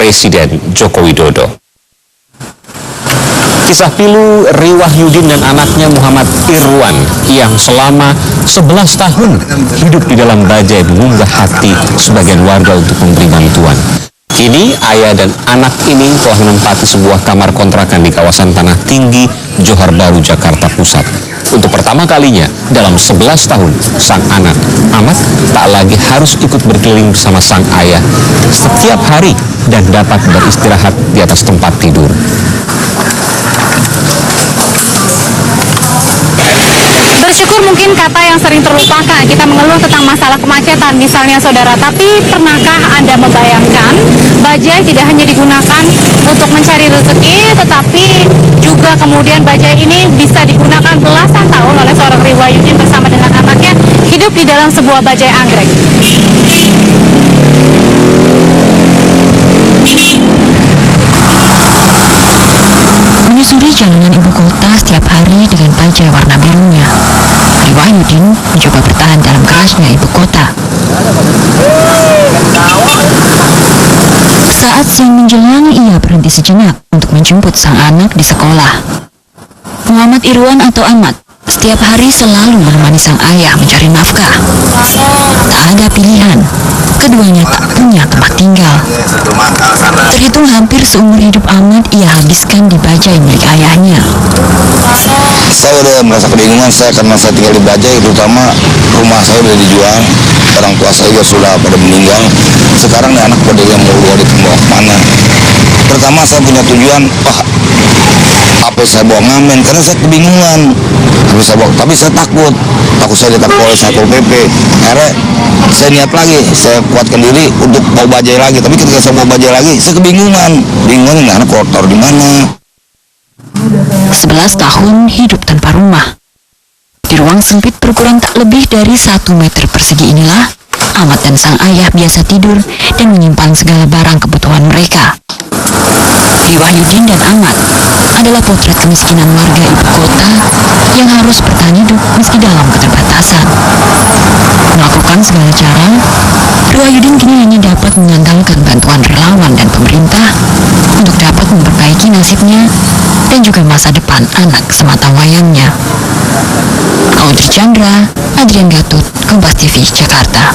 Presiden Joko Widodo. Kisah pilu Riwahyudin dan anaknya Muhammad Irwan yang selama 11 tahun hidup di dalam bajai mengunggah hati sebagian warga untuk memberi bantuan. Kini ayah dan anak ini telah menempati sebuah kamar kontrakan di kawasan Tanah Tinggi, Johar Baru, Jakarta Pusat. Untuk pertama kalinya dalam 11 tahun, sang anak, Ahmad, tak lagi harus ikut berkeliling bersama sang ayah setiap hari dan dapat beristirahat di atas tempat tidur. Bersyukur mungkin kata yang sering terlupakan. Kita mengeluh tentang masalah kemacetan misalnya saudara. Tapi pernahkah Anda membayangkan bajai tidak hanya digunakan untuk mencari rezeki, tetapi juga kemudian bajai ini bisa digunakan belasan tahun oleh seorang Riwahyudin bersama dengan anaknya hidup di dalam sebuah bajai anggrek. Menyusuri jalanan ibu kota setiap hari dengan bajai warna birunya, Riwahyudin mencoba bertahan dalam kerasnya ibu kota. Saat siang menjelang, ia berhenti sejenak untuk menjemput sang anak di sekolah. Muhammad Irwan atau Ahmad setiap hari selalu menemani sang ayah mencari nafkah. Tak ada pilihan, keduanya tak punya tempat tinggal. Terhitung hampir seumur hidup Ahmad ia habiskan di bajai milik ayahnya. Saya udah merasa kebingungan karena saya tinggal di bajai, terutama rumah saya udah dijual, orang tua saya juga sudah pada meninggal. Sekarang nih anak pada yang mau dibawa kemana? Pertama saya punya tujuan, apa saya bawa ngamen, karena saya kebingungan. Tapi saya takut saya ditangkap oleh Satpol PP. Akhirnya saya niat lagi, saya kuatkan diri untuk bawa bajai lagi. Tapi ketika saya bawa bajai lagi, saya kebingungan. Bingung nih anak kotor di mana? 11 tahun hidup tanpa rumah. Di ruang sempit berukuran tak lebih dari 1 meter persegi inilah, Ahmad dan sang ayah biasa tidur dan menyimpan segala barang kebutuhan mereka. Riwahyudin dan Ahmad adalah potret kemiskinan warga ibu kota yang harus bertahan hidup meski dalam keterbatasan. Melakukan segala cara, Riwahyudin kini hanya dapat mengandalkan bantuan relawan dan pemerintah untuk dapat memperbaiki nasibnya dan juga masa depan anak semata wayangnya. Audrey Chandra, Adrian Gatut, Kompas TV, Jakarta.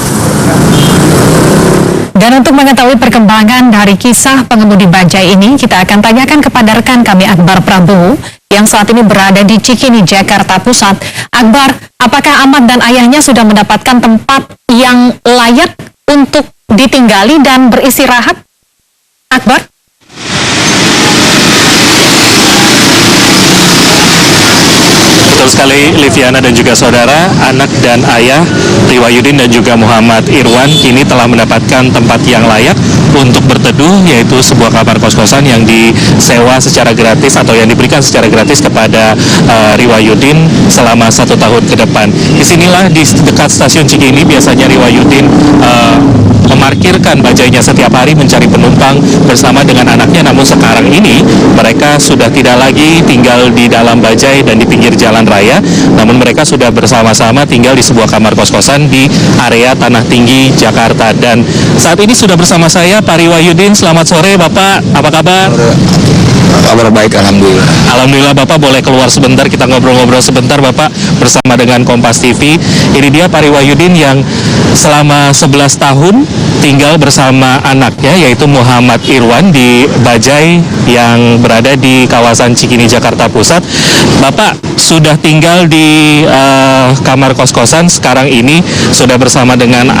Dan untuk mengetahui perkembangan dari kisah pengemudi bajai ini, kita akan tanyakan kepada rekan kami Akbar Prabowo yang saat ini berada di Cikini, Jakarta Pusat. Akbar, apakah Ahmad dan ayahnya sudah mendapatkan tempat yang layak untuk ditinggali dan beristirahat? Akbar? Betul sekali Liviana dan juga saudara, anak dan ayah Riwahyudin dan juga Muhammad Irwan kini telah mendapatkan tempat yang layak untuk berteduh, yaitu sebuah kamar kos-kosan yang disewa secara gratis atau yang diberikan secara gratis kepada Riwahyudin selama 1 tahun ke depan. Disinilah di dekat stasiun Cikini biasanya Riwahyudin memarkirkan bajainya setiap hari mencari penumpang bersama dengan anaknya, namun sekarang ini mereka sudah tidak lagi tinggal di dalam bajai dan di pinggir jalan raya, namun mereka sudah bersama-sama tinggal di sebuah kamar kos-kosan di area Tanah Tinggi, Jakarta. Dan saat ini sudah bersama saya Pak Riwahyudin. Selamat sore Bapak, apa kabar? Kabar baik, alhamdulillah. Alhamdulillah. Bapak boleh keluar sebentar, kita ngobrol-ngobrol sebentar Bapak bersama dengan Kompas TV. Ini dia Pak Riwahyudin yang selama 11 tahun tinggal bersama anaknya yaitu Muhammad Irwan di bajai yang berada di kawasan Cikini, Jakarta Pusat. Bapak sudah tinggal di kamar kos-kosan, sekarang ini sudah bersama dengan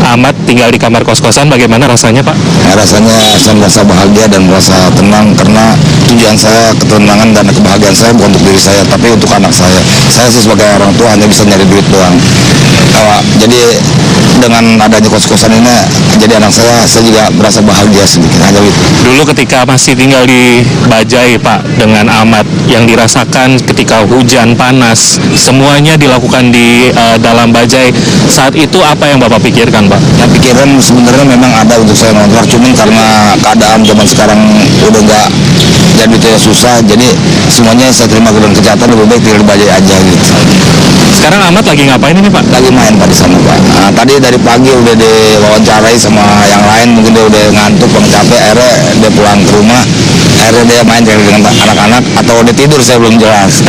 Ahmad tinggal di kamar kos-kosan. Bagaimana rasanya Pak? Ya, rasanya saya merasa bahagia dan merasa tenang karena tujuan saya, ketenangan dan kebahagiaan saya bukan untuk diri saya tapi untuk anak saya. Saya sih sebagai orang tua hanya bisa nyari duit doang. Jadi dengan adanya kos-kosan ini, jadi anak saya juga berasa bahagia sedikit, hanya itu. Dulu ketika masih tinggal di bajai Pak dengan Ahmad, yang dirasakan ketika hujan, panas, semuanya dilakukan di dalam bajai. Saat itu apa yang Bapak pikirkan Pak? Ya, pikiran sebenarnya memang ada untuk saya ngontrak, cuman karena keadaan zaman sekarang udah nggak dan duitnya susah, jadi semuanya saya terima dengan kejahatan, lebih baik tinggal di Bajai aja gitu. Sekarang Ahmad lagi ngapain ini Pak? Lagi main Pak di sana Pak. Nah, tadi dari pagi udah diwawancarai sama yang lain, mungkin dia udah ngantuk, bang capek, akhirnya dia pulang ke rumah, akhirnya dia main dengan anak-anak atau dia tidur, saya belum jelas.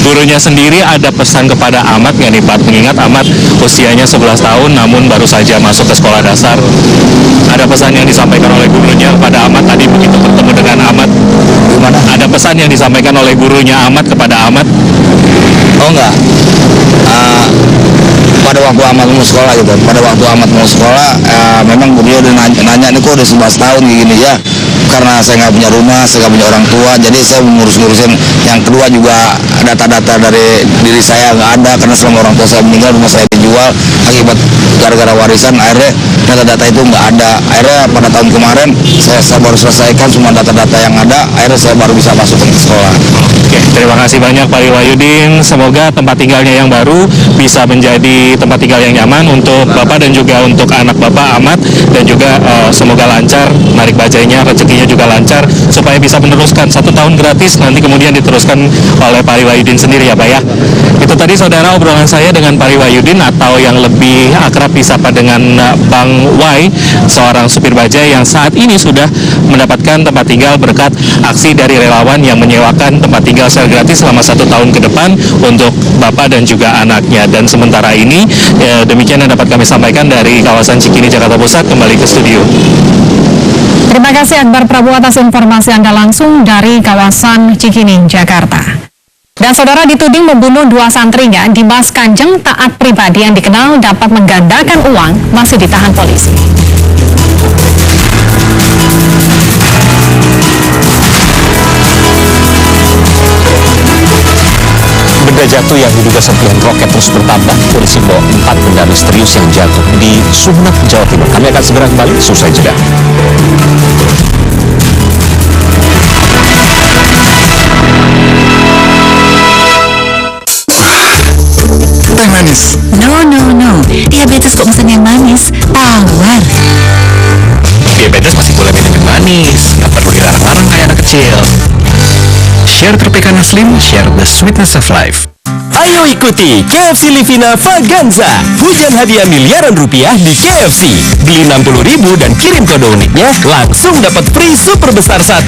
Gurunya sendiri ada pesan kepada Ahmad nggak nih Pak? Mengingat Ahmad usianya 11 tahun namun baru saja masuk ke sekolah dasar. Ada pesan yang disampaikan oleh gurunya kepada Ahmad tadi begitu bertemu dengan Ahmad? Gimana? Ada pesan yang disampaikan oleh gurunya Ahmad kepada Ahmad? Oh enggak. Pada waktu Ahmad mau sekolah gitu, memang beliau udah nanya nih kok udah 11 tahun gini ya, karena saya nggak punya rumah, saya nggak punya orang tua, jadi saya ngurus-ngurusin. Yang kedua juga data-data dari diri saya nggak ada, karena selama orang tua saya meninggal, rumah saya dijual akibat gara-gara warisan, akhirnya data-data itu nggak ada. Akhirnya pada tahun kemarin saya baru selesaikan semua data-data yang ada, akhirnya saya baru bisa masuk ke sekolah. Oke, terima kasih banyak Pak Riwayudin. Semoga tempat tinggalnya yang baru bisa menjadi tempat tinggal yang nyaman untuk Bapak dan juga untuk anak Bapak Ahmad, dan juga semoga lancar narik bajainya, rezekinya juga lancar supaya bisa meneruskan 1 tahun gratis, nanti kemudian diteruskan oleh Pak Riwayudin sendiri ya Pak ya. Itu tadi saudara obrolan saya dengan Pak Riwayudin, atau yang lebih akrab disapa dengan Bang Y, seorang supir bajai yang saat ini sudah mendapatkan tempat tinggal berkat aksi dari relawan yang menyewakan tempat tinggal secara gratis selama 1 tahun ke depan untuk Bapak dan juga anaknya. Dan sementara ini demikian yang dapat kami sampaikan dari kawasan Cikini, Jakarta Pusat. Kembali ke studio. Terima kasih Akbar Prabowo atas informasi Anda langsung dari kawasan Cikini, Jakarta. Dan saudara dituding membunuh 2 santrinya, Dimas Kanjeng taat pribadi yang dikenal dapat menggandakan uang masih ditahan polisi. Benda jatuh yang diduga serpihan roket terus bertambah. Polisi membawa 4 benda misterius yang jatuh di Sumeneb, Jawa Timur. Kami akan segera kembali usai jeda. Teh manis. No. Diabetes kok mesen yang manis? Tawar. Diabetes masih boleh minum yang manis, nggak perlu dilarang-larang kayak anak kecil. Share Tropicana Slim, share the sweetness of life. Ayo ikuti KFC Livina Vaganza. Hujan hadiah miliaran rupiah di KFC. Beli 60.000 dan kirim kode uniknya, langsung dapat free super besar 1.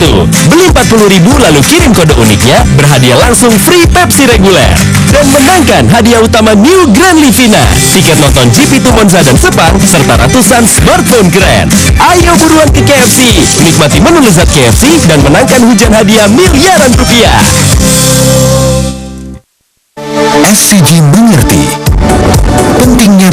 Beli 40.000 lalu kirim kode uniknya, berhadiah langsung free Pepsi reguler. Dan menangkan hadiah utama New Grand Livina, tiket nonton GP2 Monza dan Sepang, serta ratusan smartphone keren. Ayo buruan ke KFC, nikmati menu lezat KFC dan menangkan hujan hadiah miliaran rupiah. SCG mengerti pentingnya